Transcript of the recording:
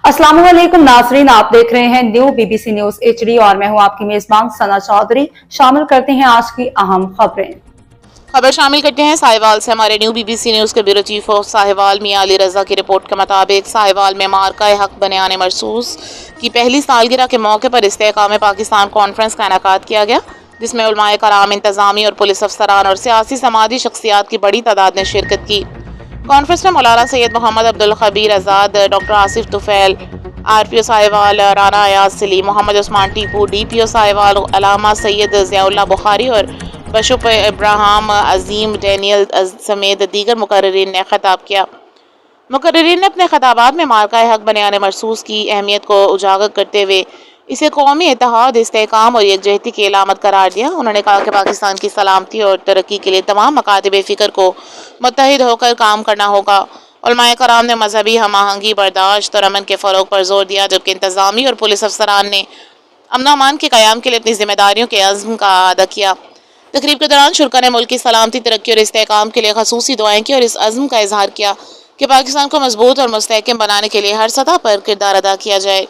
अस्सलाम वालेकुम नाज़रीन, आप देख रहे हैं न्यू बीबीसी न्यूज HD और मैं हूं आपकी मेजबान सना चौधरी। शामिल करते हैं आज की अहम खबरें। शामिल करते हैं साहिवाल से हमारे न्यू बीबीसी न्यूज़ के ब्यूरो चीफ ऑफ साहिवाल मियां अली रजा की रिपोर्ट के मुताबिक साहिवाल में मार्का हक बनियान मरसूस की पहली सालगिरह के मौके पर इस्तेहकाम पाकिस्तान कॉन्फ्रेंस का इनेकाद किया गया, जिसमें उलमाए कराम, इंतजामी और पुलिस अफसरान और सियासी समाजी शख्सियात की बड़ी तादाद ने शिरकत की। कॉन्फ्रेंस में Maulana Syed Muhammad Abdul Khabir Azad, doctor Asif Tufail, RPO Sahiwal Rana Ayaz Saleem, Muhammad Usman Tipu, DPO Sahiwal Allama Syed Ziaullah Bukhari और बशुप इब्राहिम अजीम डैनियल समेत दीगर मुकर्रिरीन ने खिताब किया। मुकर्रिरीन ने अपने खिताबात में मार्का हक बनियान मरसूस की अहमियत को उजागर करते हुए इसे कौमी इत्तेहाद, इस्तेहकाम और यकजहती की अलामत करार दिया। उन्होंने कहा कि पाकिस्तान की सलामती और तरक्की के लिए तमाम मकातिब फ़िक्र को मुत्तहिद होकर काम करना होगा। उलमाए कराम ने मजहबी हम आहंगी, बर्दाश्त और अमन के फ़रोग पर जोर दिया, जबकि इंतज़ामी और पुलिस अफसरान ने अमन अमान के क़याम के लिए अपनी जिम्मेदारियों के अज़्म का अदा किया। तकरीब के दौरान शुरा ने मुल्क की सलामती, तरक्की और इस्तेहकाम के लिए खसूसी दुआएं की और इस अज़्म का इजहार किया कि पाकिस्तान को मजबूत और मुस्तहकम बनाने के लिए हर सतह पर किरदार अदा किया जाए।